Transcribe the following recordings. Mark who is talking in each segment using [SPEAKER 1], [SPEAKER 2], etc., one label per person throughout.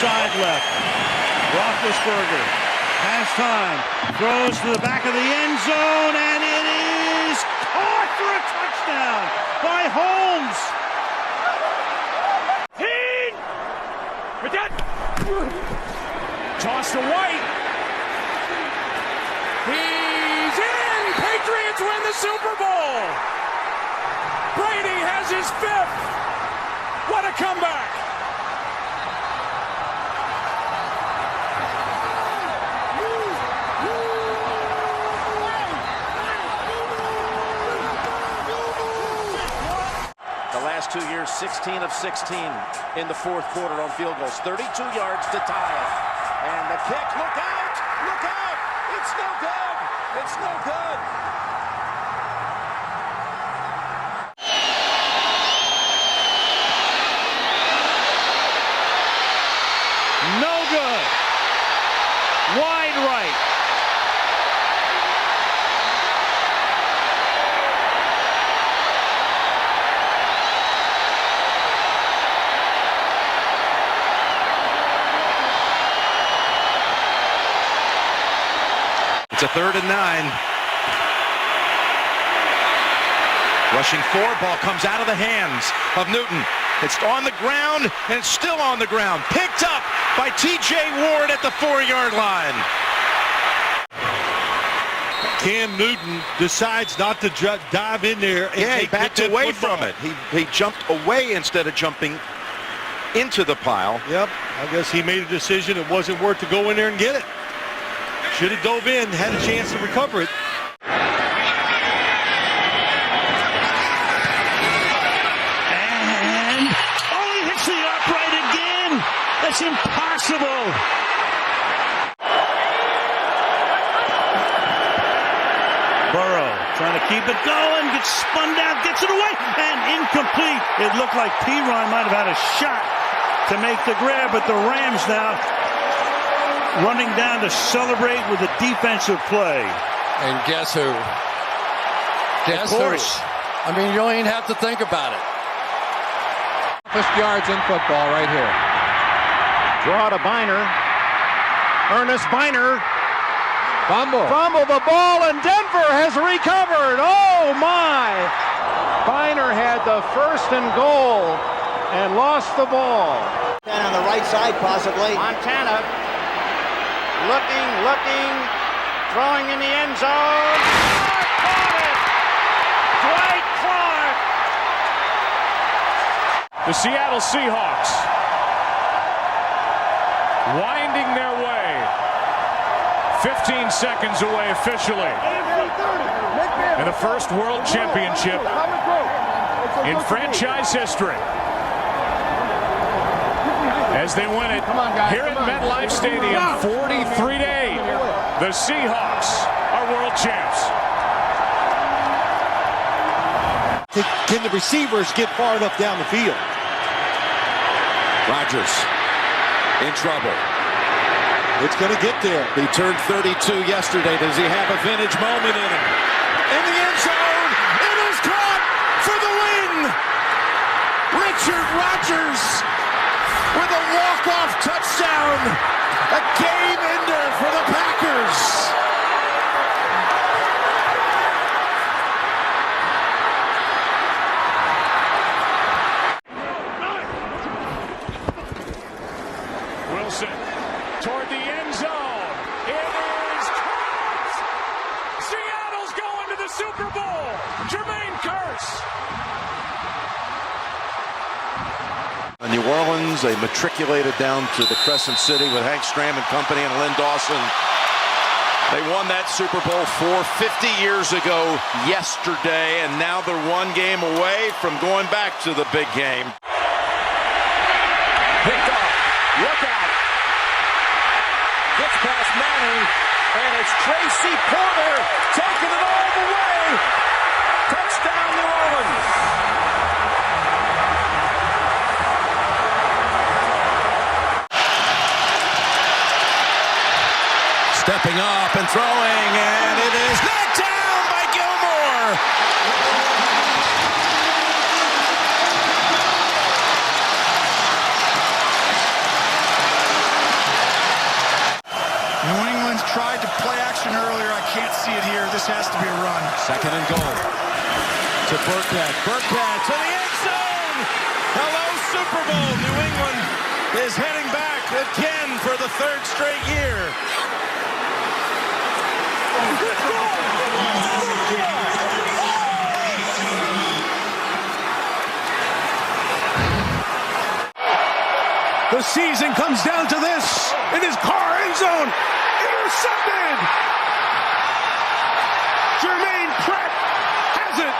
[SPEAKER 1] side left. Roethlisberger has time, throws to the back of the end zone, and it is caught for a touchdown by Holmes.
[SPEAKER 2] Toss to White. He's in! Patriots win the Super Bowl! Brady has his 5th! What a comeback!
[SPEAKER 3] The last 2 years, 16 of 16 in the fourth quarter on field goals. 32 yards to tie it. And the kick, look out! Look out! It's no good! It's no good!
[SPEAKER 1] No good. Wide right.
[SPEAKER 4] It's a 3rd and 9. Rushing 4, ball comes out of the hands of Newton. It's on the ground, and it's still on the ground. Picked up by T.J. Ward at the 4-yard line.
[SPEAKER 5] Cam Newton decides not to dive in there. And
[SPEAKER 4] he backed away from it. He jumped away instead of jumping into the pile.
[SPEAKER 5] Yep, I guess he made a decision it wasn't worth to go in there and get it. Should have dove in, had a chance to recover it.
[SPEAKER 1] And, he hits the upright again. That's impossible. Burrow trying to keep it going, gets spun down, gets it away, and incomplete. It looked like Perine might have had a shot to make the grab, but the Rams now running down to celebrate with a defensive play.
[SPEAKER 6] And guess who? Guess
[SPEAKER 1] of course.
[SPEAKER 6] who? I mean, you don't even have to think about it.
[SPEAKER 7] First yards in football right here.
[SPEAKER 8] Draw to Biner. Ernest Biner.
[SPEAKER 7] Fumble.
[SPEAKER 8] Fumble the ball, and Denver has recovered. Oh, my. Biner had the 1st and goal and lost the ball.
[SPEAKER 9] And on the right side, possibly.
[SPEAKER 8] Montana looking, throwing in the end zone. Caught it! Dwight Clark!
[SPEAKER 2] The Seattle Seahawks winding their way. 15 seconds away officially. And the first world championship in franchise history. As they win it here at MetLife Stadium, 43-8. The Seahawks are world champs.
[SPEAKER 5] Can the receivers get far enough down the field?
[SPEAKER 4] Rodgers in trouble.
[SPEAKER 5] It's going to get there.
[SPEAKER 4] He turned 32 yesterday. Does he have a vintage moment in him? In the end zone, it is caught for the win. Richard Rodgers with a walk-off touchdown. A game ender for the Packers.
[SPEAKER 2] Wilson toward the end zone. It is close. Seattle's going to the Super Bowl. Jermaine Kearse.
[SPEAKER 4] New Orleans, they matriculated down to the Crescent City with Hank Stram and company and Lynn Dawson. They won that Super Bowl 50 years ago yesterday, and now they're one game away from going back to the big game.
[SPEAKER 2] Picked off. Look out. Gets past Manning, and it's Tracy Porter taking it all the way. Touchdown, New Orleans.
[SPEAKER 4] Stepping up and throwing, and it is knocked down by Gilmore. tried to play action earlier. I can't see it here. This has to be a run.
[SPEAKER 3] Second and goal. To Burkhead. Burkhead to the end zone. Hello, Super Bowl. New England is heading back again for the third straight year.
[SPEAKER 1] The season comes down to this. It is Carr, end zone. Intercepted. Jermaine Pratt has it.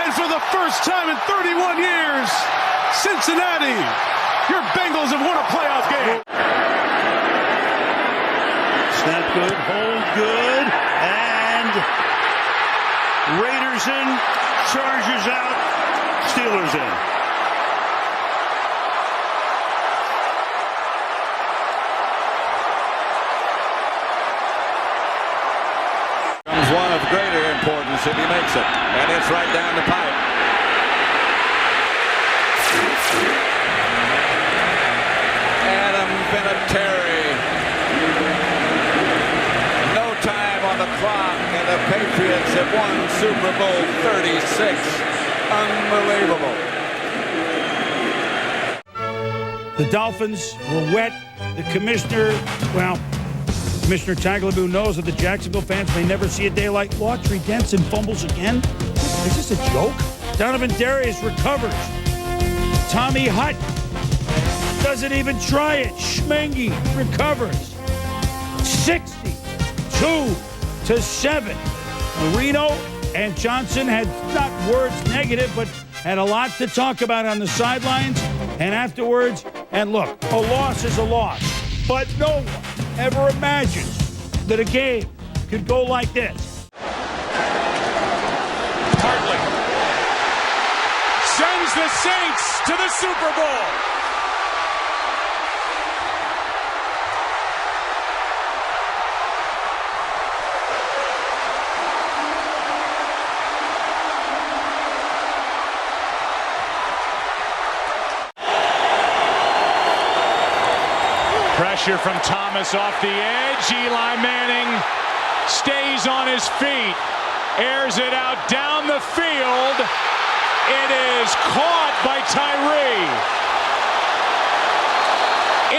[SPEAKER 1] And for the first time in 31 years, Cincinnati, your Bengals have won a playoff game. Snap good, hold good, and Raiders in, Chargers out, Steelers in.
[SPEAKER 3] One of greater importance if he makes it, and it's right down the pipe. Adam Vinatieri. No time on the clock, and the Patriots have won Super Bowl 36. Unbelievable.
[SPEAKER 1] The Dolphins were wet. The commissioner, Commissioner Tagliabue knows that the Jacksonville fans may never see a day like Autry Denson fumbles again. Is this a joke? Donovan Darius recovers. Tommy Hutt doesn't even try it. Schmengi recovers. 62-7. Marino and Johnson had not words negative, but had a lot to talk about on the sidelines and afterwards. And look, a loss is a loss, but no one ever imagined that a game could go like this.
[SPEAKER 2] Hartley sends the Saints to the Super Bowl. Pressure from Thomas off the edge. Eli Manning stays on his feet. Airs it out down the field. It is caught by Tyree.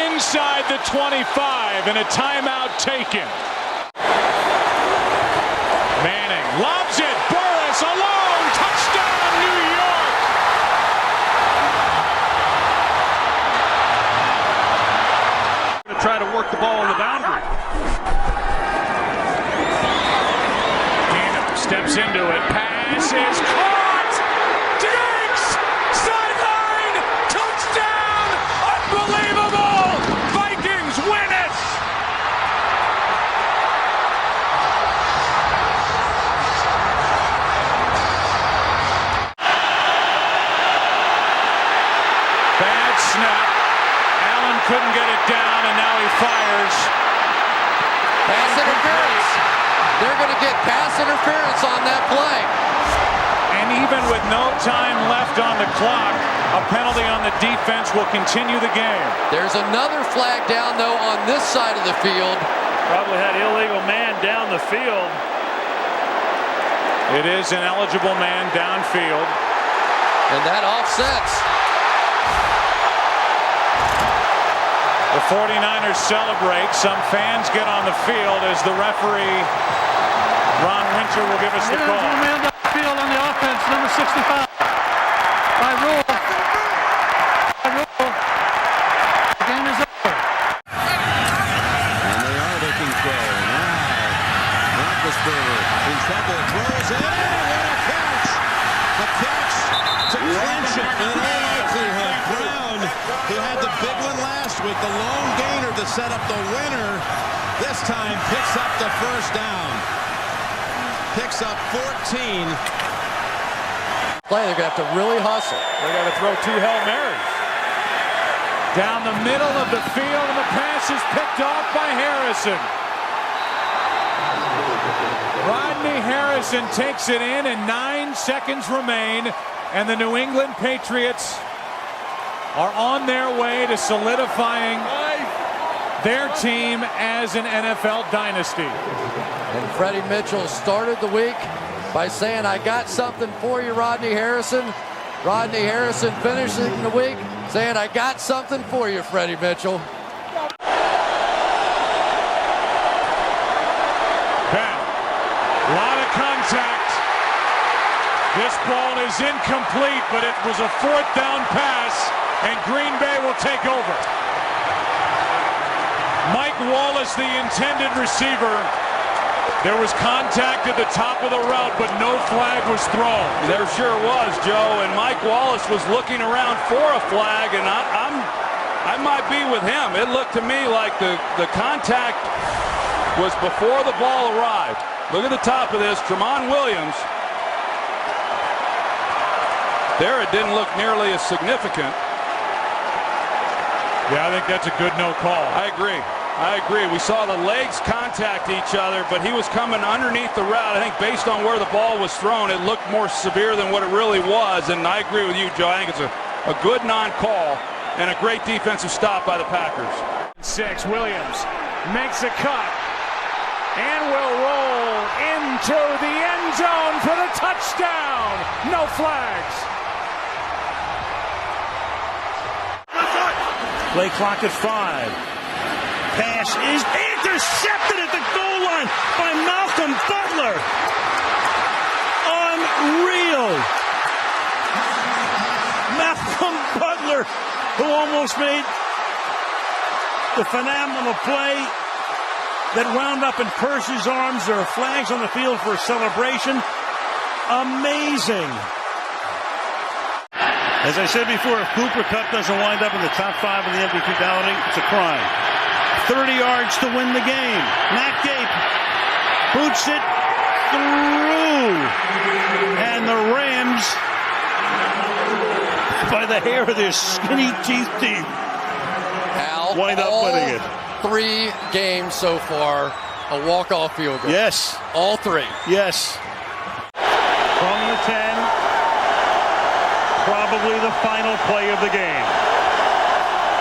[SPEAKER 2] Inside the 25 and a timeout taken. Manning lobs it. Burris alone. Touchdown, New York.
[SPEAKER 1] Try to work the ball on the boundary.
[SPEAKER 2] Keenum steps into it. Pass is caught. Diggs! Sideline! Touchdown! Unbelievable! Vikings win it! Bad snap. Allen couldn't get it down, and now he fires.
[SPEAKER 6] Pass interference. They're going to get pass interference on that play.
[SPEAKER 2] And even with no time left on the clock, a penalty on the defense will continue the game.
[SPEAKER 6] There's another flag down, though, on this side of the field.
[SPEAKER 1] Probably had illegal man down the field.
[SPEAKER 2] It is an eligible man downfield.
[SPEAKER 6] And that offsets.
[SPEAKER 2] The 49ers celebrate. Some fans get on the field as the referee, Ron Winter, will give us the call.
[SPEAKER 8] Man down the field on the offense, number 65. By rule. The game is over.
[SPEAKER 3] And they are looking throw. Now, Roethlisberger in trouble. Throws it. What a catch! The catch to clinch it in all likelihood. Brown, who had the big one last week, the lone gainer to set up the winner, this time picks up the first down. Picks up 14.
[SPEAKER 6] Play, they're going to have to really hustle.
[SPEAKER 2] They got to throw two Hail Marys. Down the middle of the field, and the pass is picked off by Harrison. Rodney Harrison takes it in, and 9 seconds remain, and the New England Patriots are on their way to solidifying their team as an NFL dynasty.
[SPEAKER 6] And Freddie Mitchell started the week by saying, "I got something for you, Rodney Harrison." Rodney Harrison finishing the week saying, "I got something for you, Freddie Mitchell."
[SPEAKER 2] Ben, a lot of contact. This ball is incomplete, but it was a 4th down pass, and Green Bay will take over. Mike Wallace, the intended receiver. There was contact at the top of the route, but no flag was thrown.
[SPEAKER 10] There sure was, Joe, and Mike Wallace was looking around for a flag, and I might be with him. It looked to me like the contact was before the ball arrived. Look at the top of this, Tramon Williams. There it didn't look nearly as significant.
[SPEAKER 2] Yeah, I think that's a good no call.
[SPEAKER 10] I agree. We saw the legs contact each other, but he was coming underneath the route. I think based on where the ball was thrown, it looked more severe than what it really was. And I agree with you, Joe. I think it's a good non-call and a great defensive stop by the Packers.
[SPEAKER 2] 6, Williams makes a cut and will roll into the end zone for the touchdown. No flags.
[SPEAKER 1] Play clock at 5. Pass is intercepted at the goal line by Malcolm Butler. Unreal. Malcolm Butler, who almost made the phenomenal play that wound up in Purse's arms. There are flags on the field for a celebration. Amazing. As I said before, if Cooper Kupp doesn't wind up in the top 5 of the MVP balloting, it's a crime. 30 yards to win the game. Matt Gape boots it through. And the Rams, by the hair of their skinny teeth, wind up winning it.
[SPEAKER 6] 3 games so far, a walk-off field goal.
[SPEAKER 1] Yes.
[SPEAKER 6] All 3.
[SPEAKER 1] Yes. From the 10, probably the final play of the game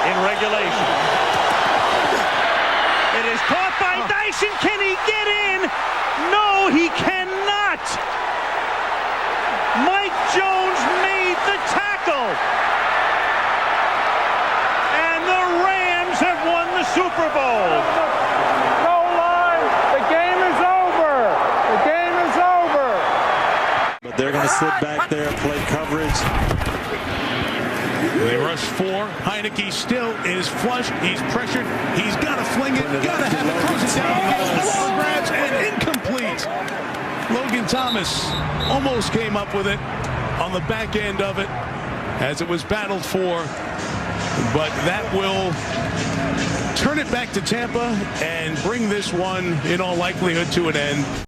[SPEAKER 1] in regulation. It is caught by Dyson. Can he get in? No, he cannot. Mike Jones made the tackle. And the Rams have won the Super Bowl.
[SPEAKER 8] No line. The game is over. The game is over.
[SPEAKER 4] But they're going to sit back there, play coverage.
[SPEAKER 5] They rush 4. Heineke still is flush. He's pressured. He's got to fling it. Got to have it. Throws it down. Gets the ball grabs and incomplete. Logan Thomas almost came up with it on the back end of it as it was battled for. But that will turn it back to Tampa and bring this one, in all likelihood, to an end.